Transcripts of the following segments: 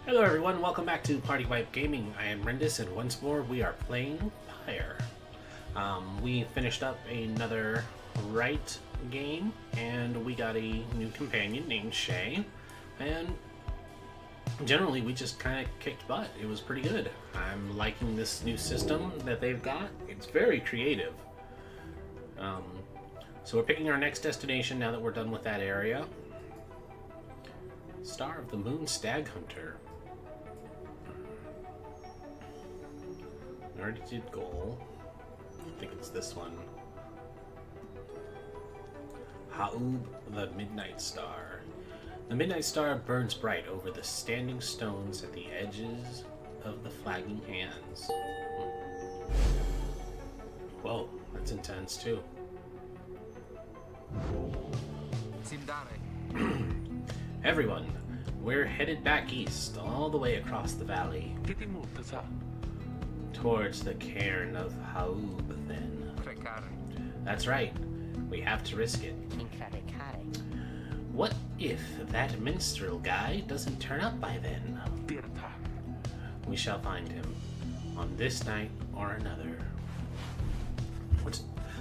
Hello everyone, welcome back to Party Wipe Gaming. I am Rindis, and once more we are playing Pyre. We finished up another right game, and we got a new companion named Shay, and generally we just kind of kicked butt. It was pretty good. I'm liking this new system that they've got. It's very creative. So we're picking our next destination now that we're done with that area. Star of the Moon Stag Hunter. I already did goal. I think it's this one. Ha'ub, the Midnight Star. The Midnight Star burns bright over the standing stones at the edges of the flagging hands. Whoa, that's intense too. Everyone, we're headed back east, all the way across the valley. Towards the cairn of Ha'ub, then. That's right. We have to risk it. What if that minstrel guy doesn't turn up by then? We shall find him on this night or another.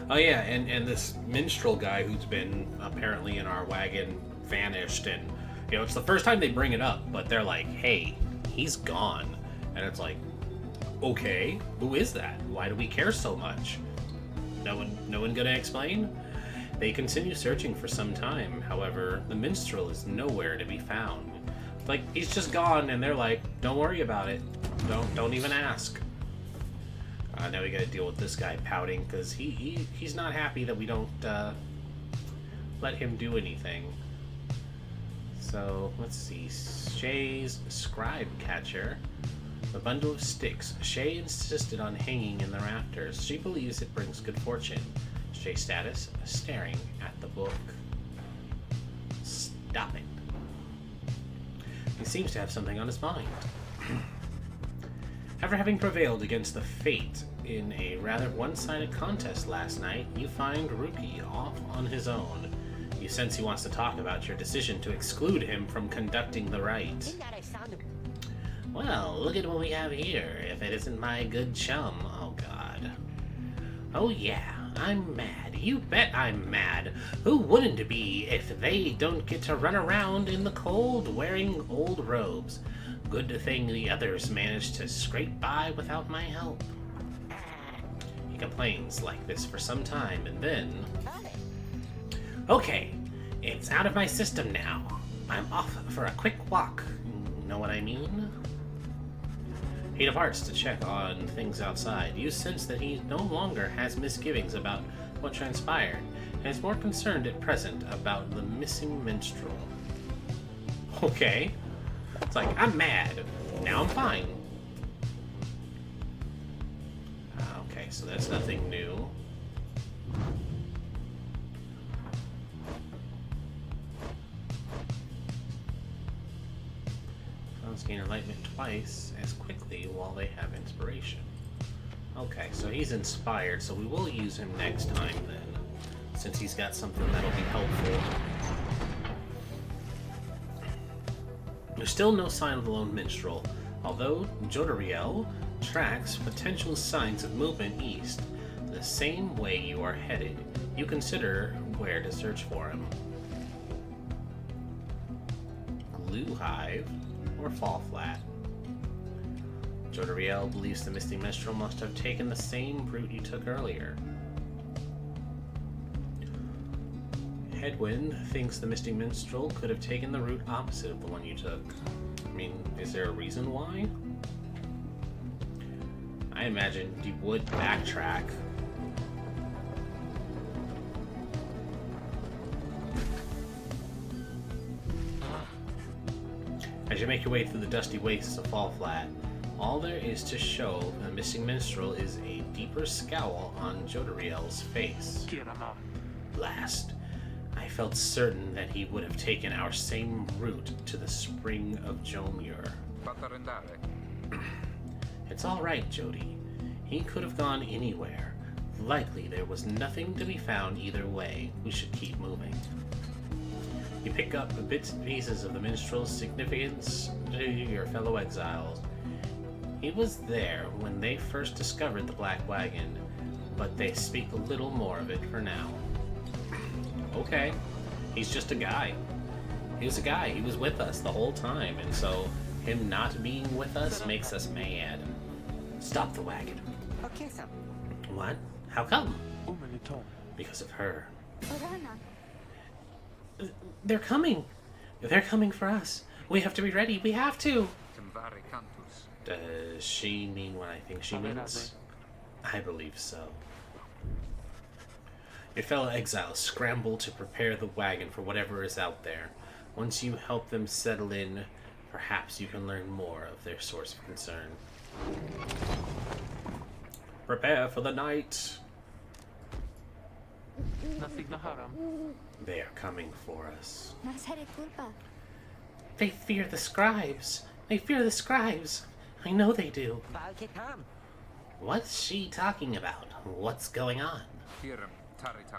Oh yeah, and this minstrel guy who's been apparently in our wagon vanished, and you know, it's the first time they bring it up, but they're like, hey, he's gone. And it's like, okay, who is that? Why do we care so much? No one gonna explain? They continue searching for some time. However, the minstrel is nowhere to be found. Like, he's just gone, and they're like, don't worry about it. Don't even ask. Now we gotta deal with this guy pouting because he's not happy that we don't let him do anything. So let's see. Shay's scribe catcher. A bundle of sticks. Shay insisted on hanging in the rafters. She believes it brings good fortune. Shay status, staring at the book. Stop it. He seems to have something on his mind. After having prevailed against the fate in a rather one-sided contest last night, you find Ruki off on his own. You sense he wants to talk about your decision to exclude him from conducting the rite. Well, look at what we have here, if it isn't my good chum. Oh, God. Oh, yeah, I'm mad. You bet I'm mad. Who wouldn't be if they don't get to run around in the cold wearing old robes? Good thing the others managed to scrape by without my help. He complains like this for some time, and then... Okay, it's out of my system now. I'm off for a quick walk. Know what I mean? He departs to check on things outside. You sense that he no longer has misgivings about what transpired, and is more concerned at present about the missing minstrel. Okay. It's like, I'm mad. Now I'm fine. Okay, so that's nothing new. Gain enlightenment twice as quickly while they have inspiration. Okay, so he's inspired, so we will use him next time then, since he's got something that'll be helpful. There's still no sign of the lone minstrel, although Jodariel tracks potential signs of movement east. The same way you are headed, you consider where to search for him. Glue Hive or Fall Flat. Jodariel believes the missing minstrel must have taken the same route you took earlier. Headwind thinks the missing minstrel could have taken the route opposite of the one you took. I mean, is there a reason why? I imagine you would backtrack. As you make your way through the dusty wastes of Fall Flat, all there is to show the missing minstrel is a deeper scowl on Jodariel's face. Last, I felt certain that he would have taken our same route to the spring of Jomur. It's all right, Jody. He could have gone anywhere. Likely there was nothing to be found either way. We should keep moving. You pick up bits and pieces of the minstrel's significance to your fellow exiles. He was there when they first discovered the Black Wagon, but they speak a little more of it for now. Okay, he's just a guy. He was a guy. He was with us the whole time, and so him not being with us makes us mad. Stop the wagon. What? How come? Because of her. They're coming. They're coming for us. We have to be ready. We have to. Does she mean what I think she means? I believe so. Your fellow exiles scramble to prepare the wagon for whatever is out there. Once you help them settle in, perhaps you can learn more of their source of concern. Prepare for the night. They are coming for us. They fear the scribes. They fear the scribes. I know they do. What's she talking about? What's going on?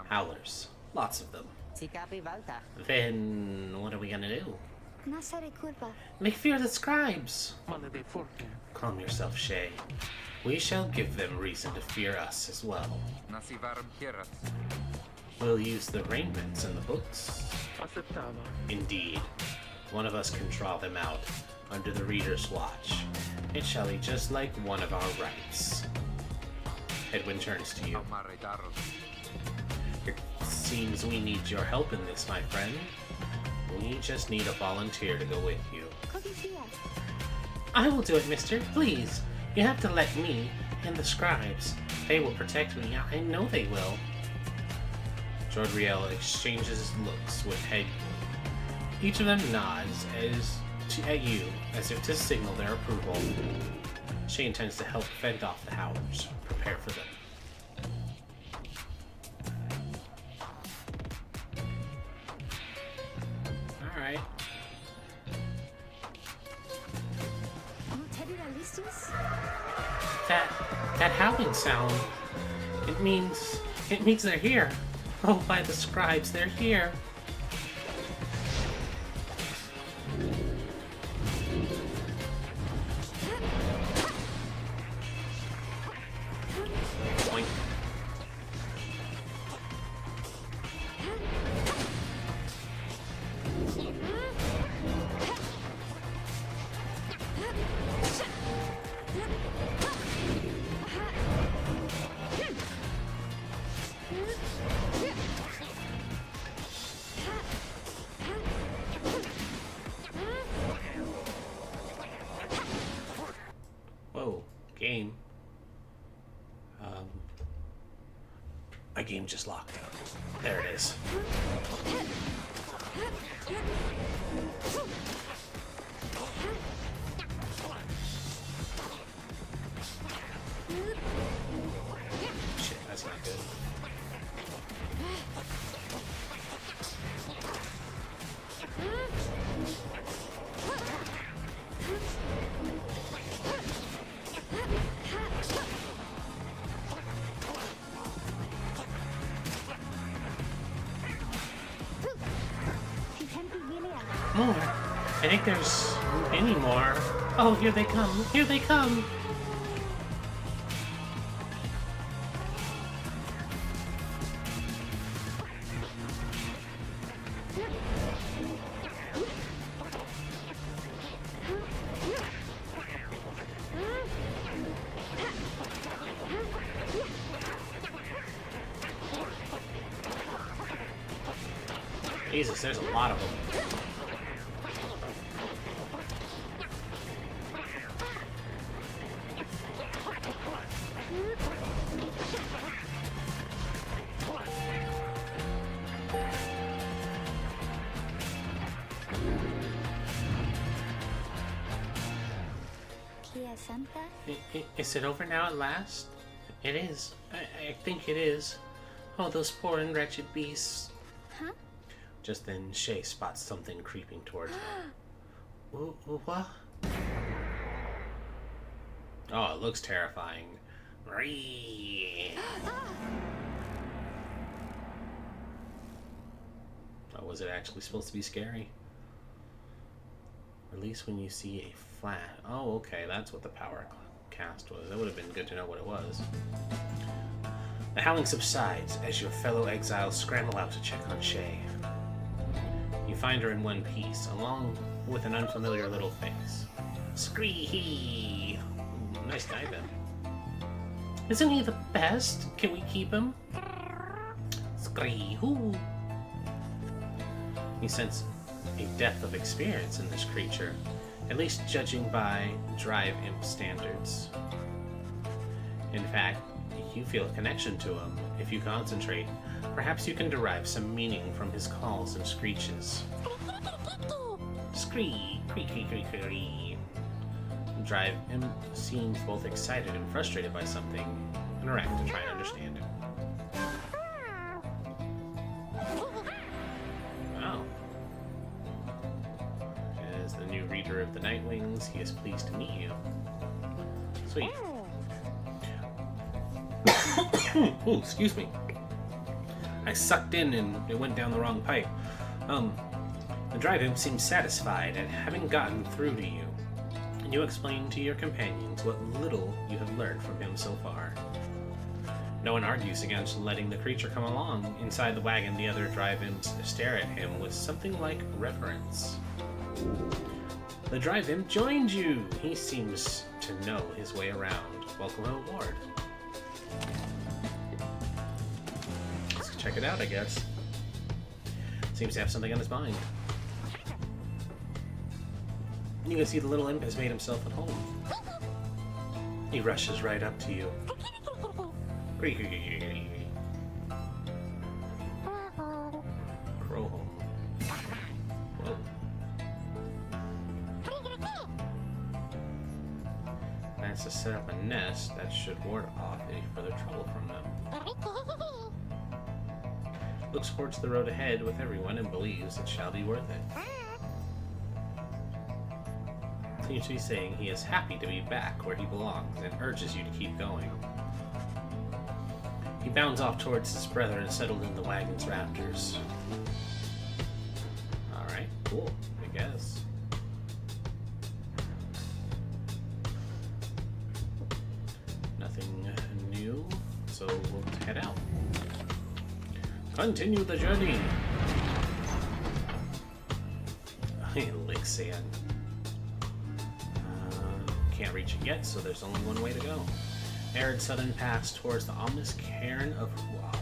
Howlers. Lots of them. Then what are we gonna do? They fear the scribes. Calm yourself, Shay. We shall give them reason to fear us as well. We'll use the raiments and the books. Indeed. One of us can draw them out under the reader's watch. It shall be just like one of our rights. Edwin turns to you. It seems we need your help in this, my friend. We just need a volunteer to go with you. I will do it, mister. Please. You have to let me and the scribes. They will protect me. I know they will. Jordriel exchanges looks with Head. Each of them nods at you as if to signal their approval. She intends to help fend off the Howlers. Prepare for them. Alright. That howling sound. It means they're here. Oh, by the scribes, they're here. Boink. Whoa, game. My game just locked out. There it is. Shit, that's not good. More. I think there's many more. Oh, here they come. Here they come. Jesus, there's a lot of them. Is it over now at last? It is. I think it is. Oh, those poor and wretched beasts. Huh? Just then, Shay spots something creeping towards her. What? Oh, it looks terrifying. Was it actually supposed to be scary? Release when you see a flat. Oh, okay, that's what the power cast was. That would have been good to know what it was. The howling subsides as your fellow exiles scramble out to check on Shay. You find her in one piece, along with an unfamiliar little face. Scree-hee! Nice guy, then. Isn't he the best? Can we keep him? Scree-hoo! You sense a depth of experience in this creature, at least judging by Drive Imp standards. In fact, you feel a connection to him. If you concentrate, perhaps you can derive some meaning from his calls and screeches. Scree! Cree! Drive Imp seems both excited and frustrated by something. Interact to try and understand it. Wow. As the new reader of the Nightwings, he is pleased to meet you. Sweet. Oh, excuse me. I sucked in and it went down the wrong pipe. The Drive Imp seems satisfied at having gotten through to you. And you explain to your companions what little you have learned from him so far. No one argues against letting the creature come along. Inside the wagon, the other Drive Imps stare at him with something like reverence. The Drive Imp joined you! He seems to know his way around. Welcome aboard. Let's check it out, I guess. Seems to have something on his mind. You can see the little imp has made himself at home. He rushes right up to you. Crow home. Whoa. Plans to set up a nest that should ward off any further trouble from them. Looks towards the road ahead with everyone and believes it shall be worth it. Seems to be saying he is happy to be back where he belongs and urges you to keep going. He bounds off towards his brethren settled in the wagon's rafters. Alright, cool, I guess. Nothing new, so we'll head out. Continue the journey! Lick sand. Can't reach it yet, so there's only one way to go. Arid southern pass towards the ominous cairn of Huab.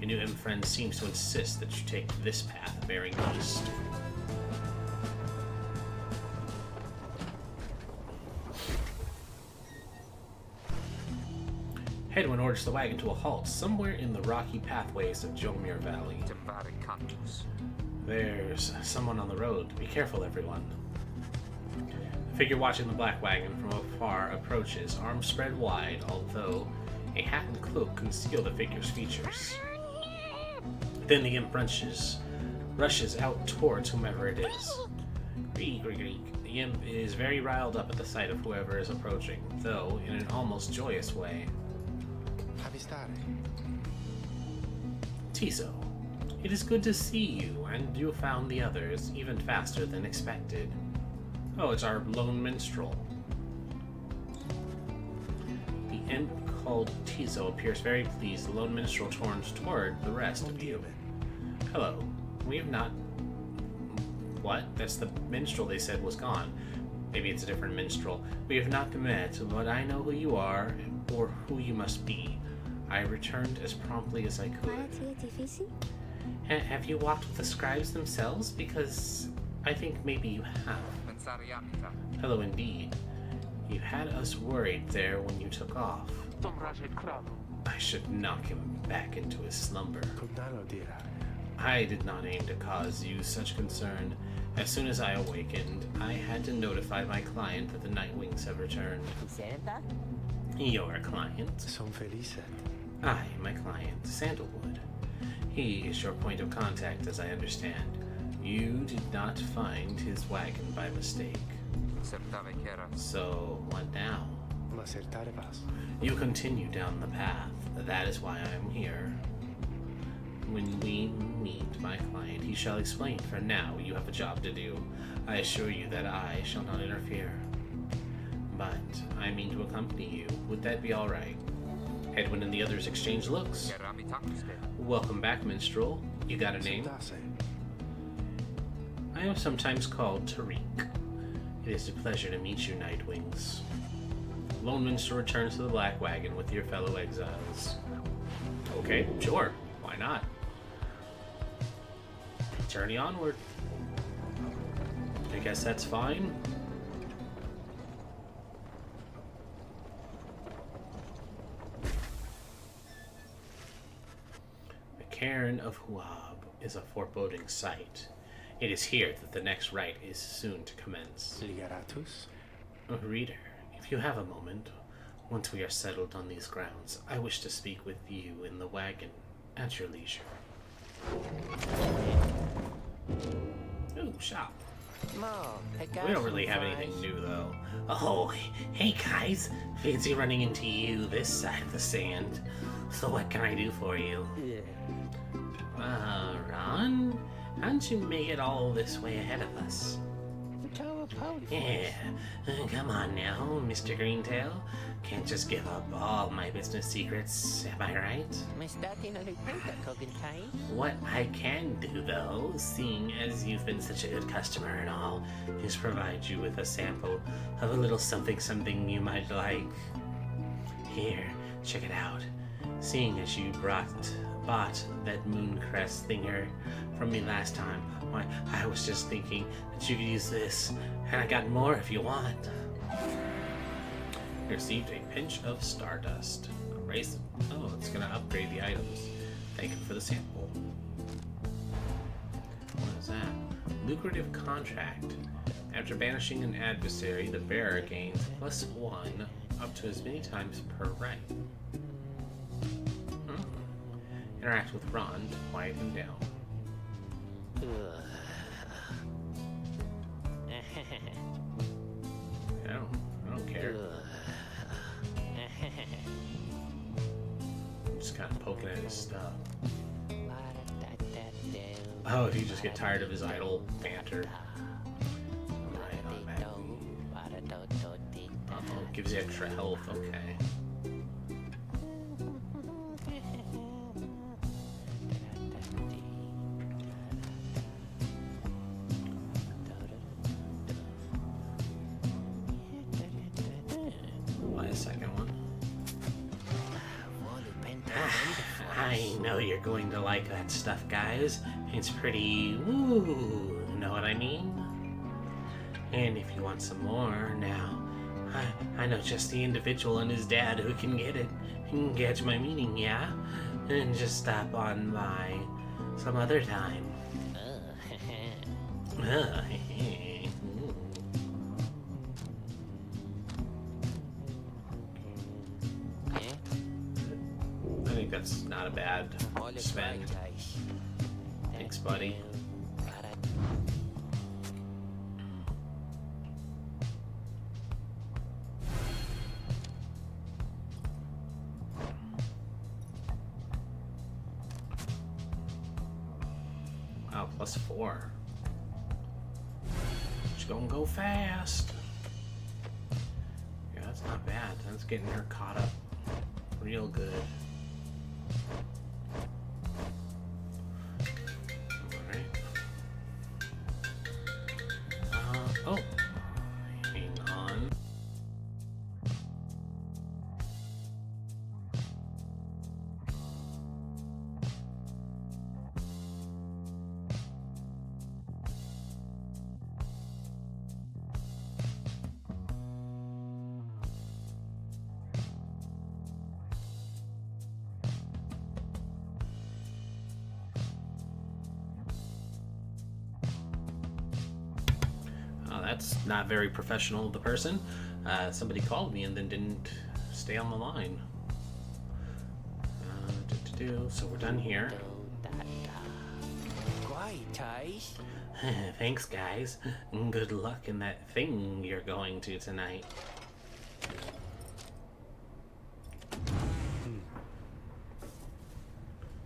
Your new imp friend seems to insist that you take this path bearing east. Headwind orders the wagon to a halt somewhere in the rocky pathways of Jomir Valley. There's someone on the road. Be careful, everyone. The figure watching the black wagon from afar approaches, arms spread wide, although a hat and cloak conceal the figure's features. Then the imp rushes out towards whomever it is. Greek. The imp is very riled up at the sight of whoever is approaching, though in an almost joyous way. Tiso, it is good to see you, and you found the others even faster than expected. Oh, it's our lone minstrel. The imp called Tiso appears very pleased. The lone minstrel turns toward the rest of you. Hello. We have not... What? That's the minstrel they said was gone. Maybe it's a different minstrel. We have not met, but I know who you are, or who you must be. I returned as promptly as I could. Have you walked with the scribes themselves? Because I think maybe you have. Hello indeed. You had us worried there when you took off. I should knock him back into his slumber. I did not aim to cause you such concern. As soon as I awakened, I had to notify my client that the Nightwings have returned. Your client? I, my client, Sandalwood. He is your point of contact, as I understand. You did not find his wagon by mistake. So, what now? You continue down the path. That is why I am here. When we meet my client, he shall explain. For now, you have a job to do. I assure you that I shall not interfere. But I mean to accompany you. Would that be all right? Edwin and the others exchange looks. Welcome back, minstrel. You got a name? I am sometimes called Tariq. It is a pleasure to meet you, Nightwings. Lone Minstrel returns to the Black Wagon with your fellow exiles. Okay, sure. Why not? Journey onward. I guess that's fine. The Cairn of Huab is a foreboding sight. It is here that the next rite is soon to commence. Reader, if you have a moment, once we are settled on these grounds, I wish to speak with you in the wagon at your leisure. Ooh, shop. We don't really have anything new, though. Oh, hey guys. Fancy running into you this side of the sand. So what can I do for you? Ron? How'd you make it all this way ahead of us? Yeah, come on now, Mr. Greentail. Can't just give up all my business secrets, am I right? What I can do, though, seeing as you've been such a good customer and all, is provide you with a sample of a little something you might like. Here, check it out. Seeing as you bought that Mooncrest thinger from me last time, why, I was just thinking that you could use this, and I got more if you want. Received a pinch of stardust. Raise. Oh, it's gonna upgrade the items. Thank you for the sample. What is that? Lucrative contract. After banishing an adversary, the bearer gains +1 up to as many times per right. Interact with Ron to quiet him down. I don't care. I'm just kind of poking at his stuff. Oh, if you just get tired of his idle banter. Right on that. Uh-oh, gives you extra health, okay. I know you're going to like that stuff, guys. It's pretty, ooh, know what I mean? And if you want some more, now, I know just the individual and his dad who can get it. You can catch my meaning, yeah? And just stop on by some other time. I think that's not a bad spend. Thanks, buddy. Wow, +4. Just gonna go fast. Yeah, that's not bad. That's getting her caught up real good. Alright. Oh. Hang on. That's not very professional of the person. Somebody called me and then didn't stay on the line. So we're done here. Thanks, guys. Good luck in that thing you're going to tonight.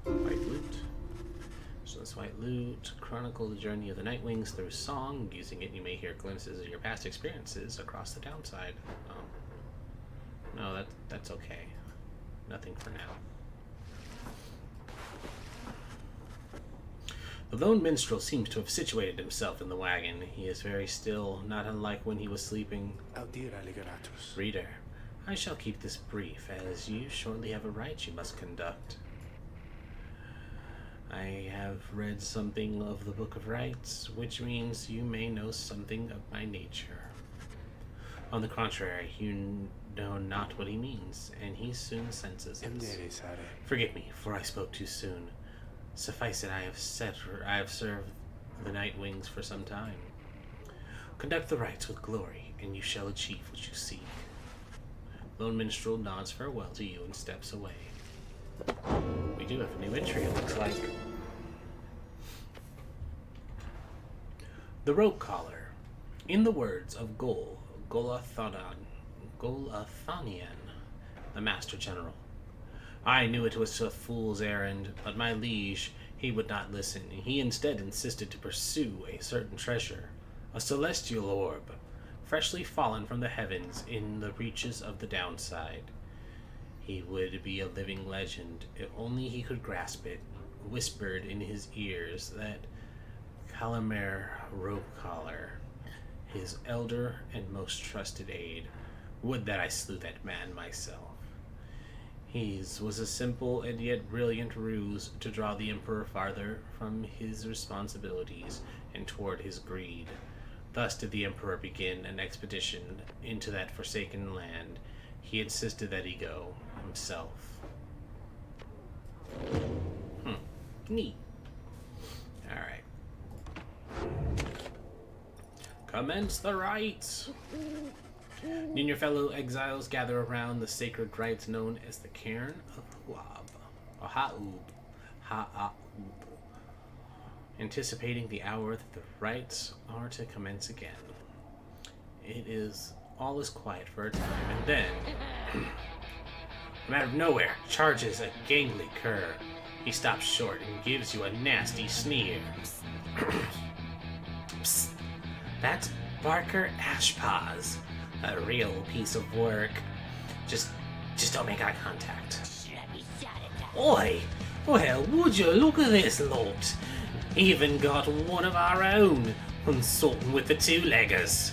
White loot. this white loot. Chronicle the journey of the Nightwings through song. Using it, you may hear glimpses of your past experiences across the downside. No, that's okay. Nothing for now. The lone minstrel seems to have situated himself in the wagon. He is very still, not unlike when he was sleeping. Reader, I shall keep this brief, as you shortly have a rite you must conduct. I have read something of the Book of Rites, which means you may know something of my nature. On the contrary, you know not what he means, and he soon senses it. Forgive me, for I spoke too soon. Suffice it, I have served the Nightwings for some time. Conduct the rites with glory, and you shall achieve what you seek. Lone Minstrel nods farewell to you and steps away. We do have a new entry, it looks like. The Rope Collar. In the words of Golathanian, the Master General. I knew it was a fool's errand, but my liege, he would not listen. He instead insisted to pursue a certain treasure, a celestial orb, freshly fallen from the heavens in the reaches of the downside. He would be a living legend, if only he could grasp it. Whispered in his ears that Calamere Rope Collar, his elder and most trusted aide. Would that I slew that man myself. His was a simple and yet brilliant ruse to draw the Emperor farther from his responsibilities and toward his greed. Thus did the Emperor begin an expedition into that forsaken land. He insisted that he go himself. Neat. Alright. Commence the rites! You and your fellow exiles gather around the sacred rites known as the Cairn of Ha'ub. Anticipating the hour that the rites are to commence again. All is quiet for a time, and then, from out of nowhere, charges a gangly cur. He stops short and gives you a nasty sneer. Psst, that's Barker Ashpaws. A real piece of work. Just don't make eye contact. Oi! Well, would you look at this lot? Even got one of our own, consorting with the two-leggers.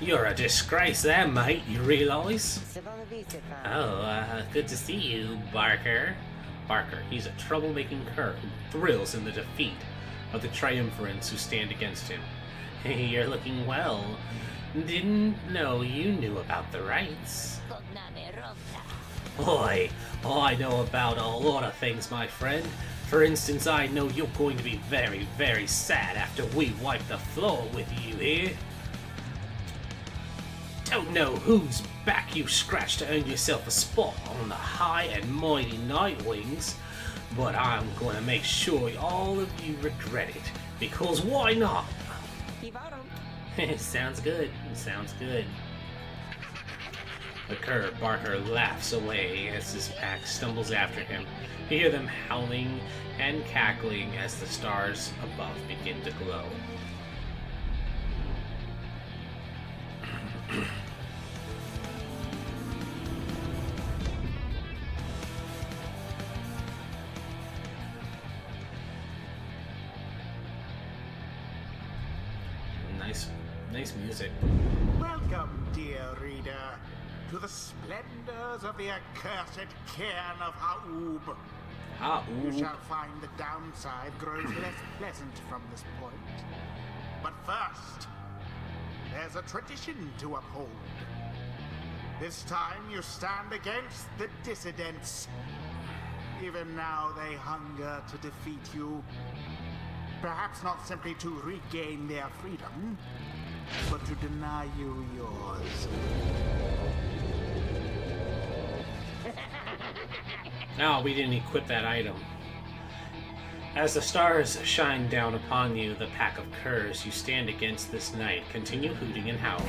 You're a disgrace there, mate, you realise? Oh, good to see you, Barker. Barker, he's a troublemaking cur who thrills in the defeat of the triumvirats who stand against him. Hey, you're looking well. Didn't know you knew about the rites. Oi, I know about a lot of things, my friend. For instance, I know you're going to be very, very sad after we wipe the floor with you here. Don't know whose back you scratched to earn yourself a spot on the high and mighty Nightwings, but I'm going to make sure all of you regret it, because why not? Sounds good. Sounds good. The cur Barker laughs away as his pack stumbles after him. You hear them howling and cackling as the stars above begin to glow. Nice music. Welcome, dear reader, to the splendors of the accursed Cairn of Ha'ub. You shall find the downside grows less pleasant from this point. But first, there's a tradition to uphold. This time you stand against the Dissidents. Even now they hunger to defeat you. Perhaps not simply to regain their freedom, but to deny you yours. No, we didn't equip that item. As the stars shine down upon you, the pack of curs you stand against this night continue hooting and howling.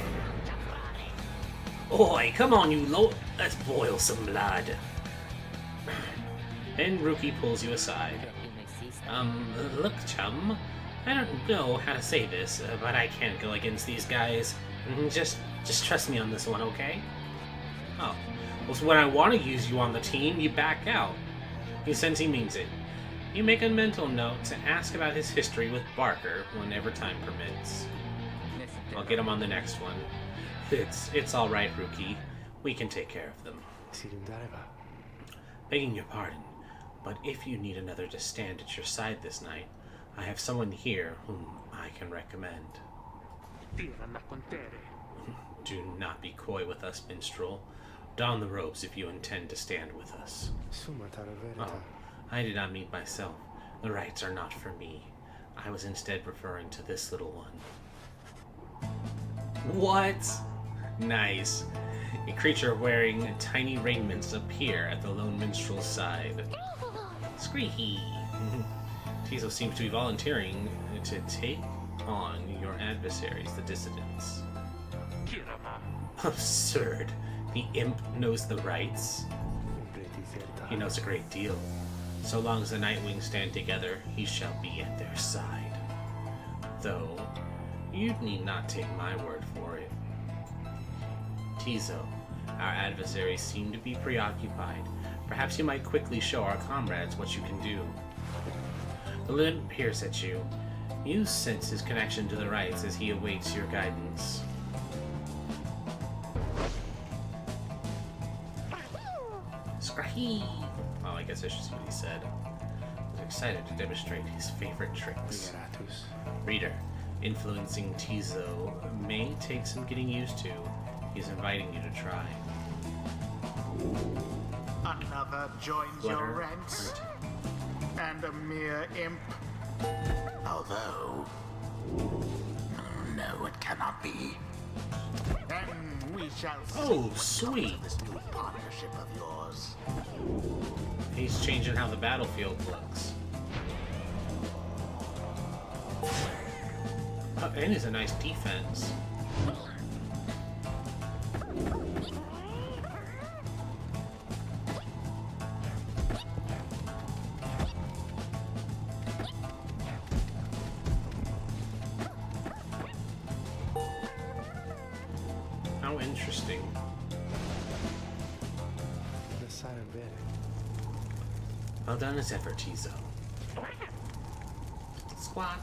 Oi, come on you lot, let's boil some blood. Then Rookie pulls you aside. Look, chum. I don't know how to say this, but I can't go against these guys. Just trust me on this one, okay? Oh. Well, so when I want to use you on the team, you back out. He says he means it. You make a mental note to ask about his history with Barker whenever time permits. I'll get him on the next one. It's alright, Rookie. We can take care of them. Begging your pardon, but if you need another to stand at your side this night, I have someone here whom I can recommend. Do not be coy with us, minstrel. Don the robes if you intend to stand with us. Oh, I did not mean myself. The rights are not for me. I was instead referring to this little one. What? Nice. A creature wearing tiny raiments appear at the lone minstrel's side. Screehee. Tizo seems to be volunteering to take on your adversaries, the Dissidents. Absurd. The imp knows the rights. He knows a great deal. So long as the Nightwings stand together, he shall be at their side. Though, you need not take my word for it. Tizo, our adversaries seem to be preoccupied. Perhaps you might quickly show our comrades what you can do. The limp peers at you. You sense his connection to the rights as he awaits your guidance. Scrahi! Oh, I guess I should see what he said. He's excited to demonstrate his favorite tricks. Reader, influencing Tizo may take some getting used to. He's inviting you to try. Another joins your ranks, and a mere imp. Although, no, it cannot be. Then we shall see. Oh, sweet! This new partnership of yours. He's changing how the battlefield looks. Oh, and he's a nice defense. How interesting. Well done as ever, Tizo. Squawk.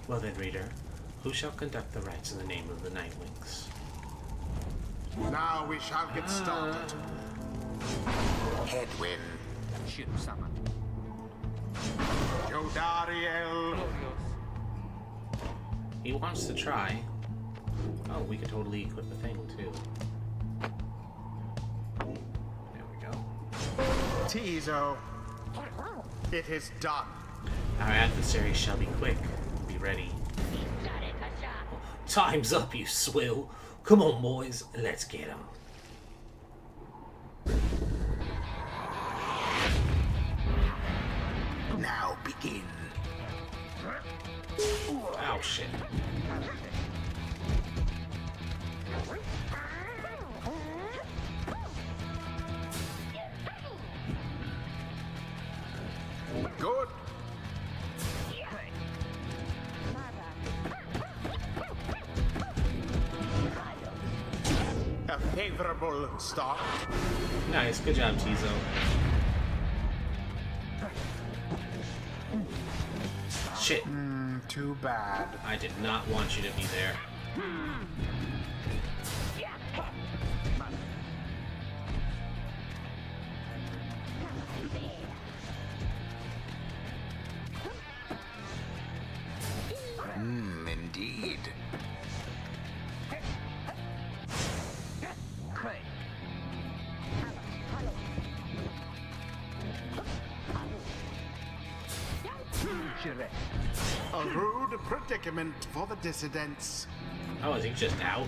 Well then, reader, who shall conduct the rites in the name of the Nightwings? Now we shall get started. Headwind. Jodariel. He wants to try. Oh, we could totally equip the thing, too. There we go. Tizo. It is done. Our adversary shall be quick. Be ready. Time's up, you swill. Come on, boys. Let's get him. Now begin. Oh, shit. Good. A favorable start. Nice. Good job, Tizo. Shit. Too bad. I did not want you to be there. Indeed. A rude predicament for the Dissidents. Oh, is he just out?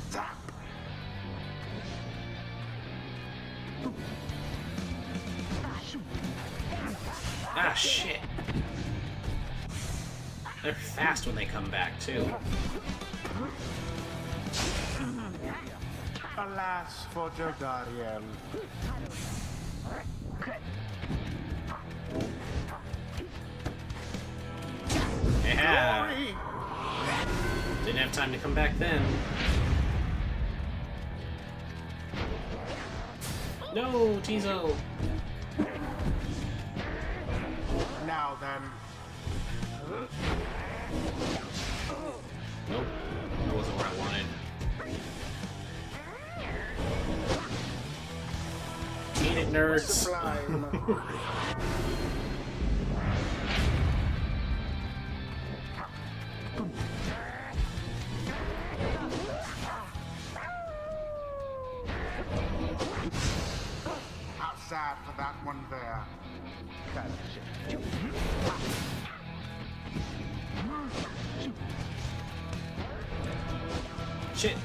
Zap. Ah, shit. They're fast when they come back, too. Alas for Jodariel. Yeah. Didn't have time to come back then. No, Tizo. Now then. Nope. That wasn't what I wanted. Eat it, nerds. Sublime. How sad for that one there. Shit.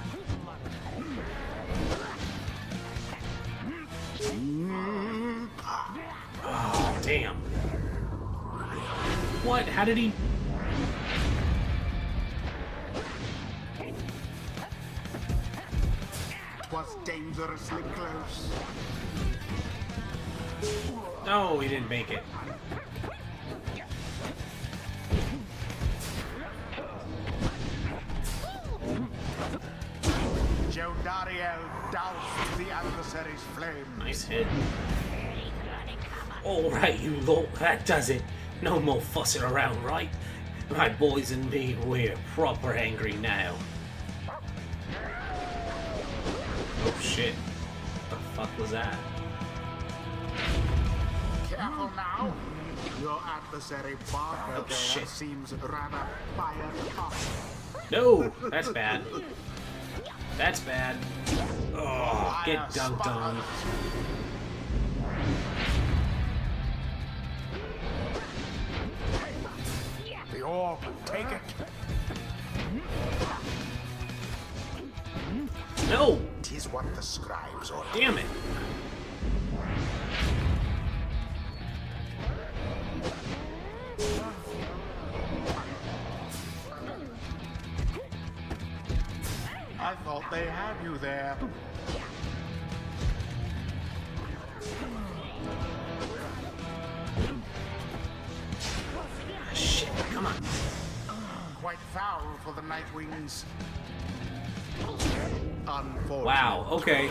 Oh, damn. What? How did he... Was dangerously close. No, he didn't make it. Jodariel doused the adversary's flame. Nice hit. Alright, you lot, that does it. No more fussing around, right? My boys and me, we're proper angry now. Oh shit. What the fuck was that? Careful now. Your adversary Pyre Oh, there shit. seems rather fired up. No! That's bad. That's bad. Oh, get dunked on. The orb, take it. No! 'Tis what the scribes order. Damn it! I thought they had you there. Shit, come on. Quite foul for the Nightwings. Unfortunate. Wow, okay.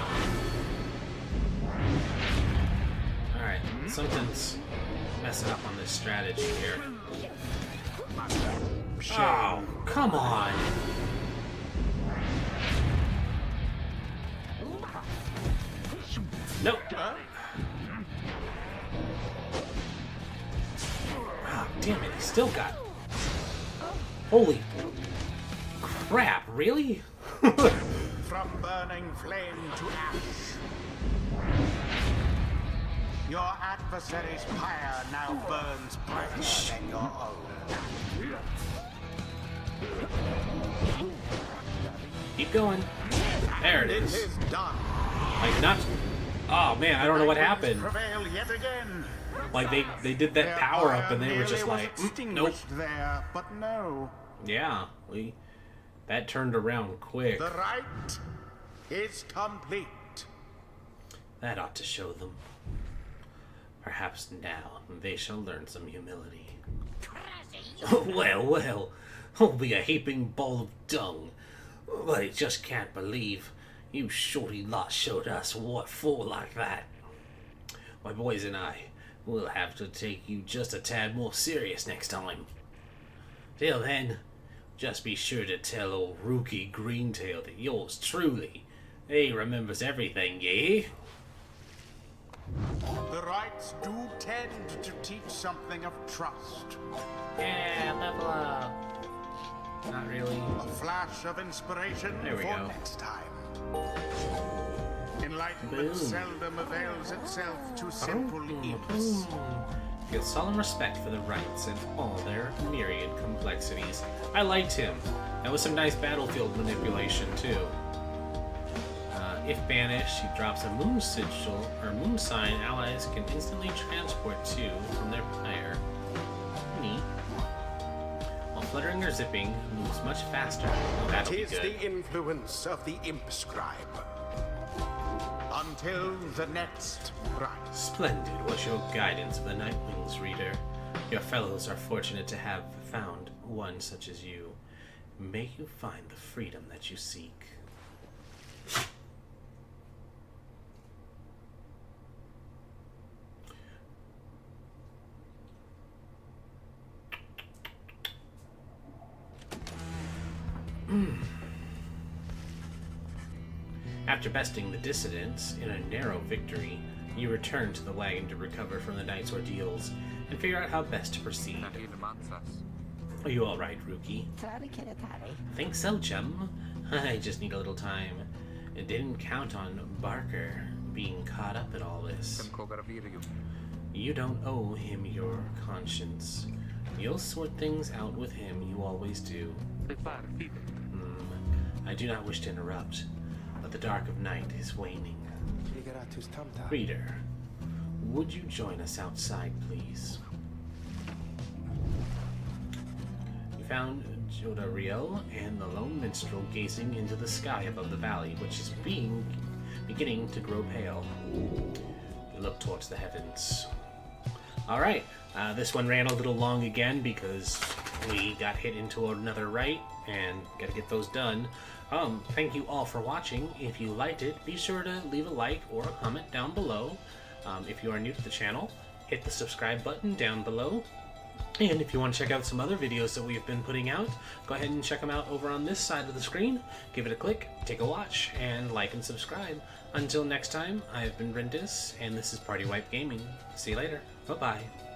Alright, something's messing up on this strategy here. Oh, come on! Nope. Oh, damn it, he still got... Holy crap, really? From burning flame to ash. Your adversary's pyre now burns brighter than your own. Keep going. There it It is. is done. Like, not... Oh, man, I don't know what happened. Prevail yet again. Like, they did that Their power up fire and they were just nearly like, was nope. extinguished there, but no. Yeah, that turned around quick. The right is complete. That ought to show them. Perhaps now they shall learn some humility. Well, I'll be a heaping ball of dung. But I just can't believe you shorty lot showed us what for like that. My boys and I will have to take you just a tad more serious next time. Till then, just be sure to tell old Rookie Greentail that yours truly, he remembers everything, yeah? The rights do tend to teach something of trust. Yeah, level up. Not really. A flash of inspiration There we for go. next time. Enlightenment Boom. seldom avails itself to simple ease. Feel solemn respect for the rights and all their myriad complexities. I liked him. That was some nice battlefield manipulation too. If banished, he drops a moon sigil or moon sign allies can instantly transport to from their pyre. Neat. While fluttering or zipping, moves much faster. Oh, that'll be Tis good. the influence of the imp scribe. until the next ride. Splendid was your guidance of the Nightwings, reader. Your fellows are fortunate to have found one such as you. May you find the freedom that you seek. After besting the Dissidents in a narrow victory, you return to the wagon to recover from the night's ordeals and figure out how best to proceed. Are you alright, Rookie? Think so, chum. I just need a little time. I didn't count on Barker being caught up in all this. You don't owe him your conscience. You'll sort things out with him, you always do. I do not wish to interrupt, but the dark of night is waning. Reader, would you join us outside, please? You found Jodariel and the lone minstrel gazing into the sky above the valley, which is beginning to grow pale. You look towards the heavens. Alright, this one ran a little long again because we got hit into another right and gotta get those done. Thank you all for watching. If you liked it, be sure to leave a like or a comment down below. If you are new to the channel, hit the subscribe button down below. And if you want to check out some other videos that we've been putting out, go ahead and check them out over on this side of the screen. Give it a click, take a watch, and like and subscribe. Until next time, I've been Rindis, and this is Party Wipe Gaming. See you later. Bye-bye.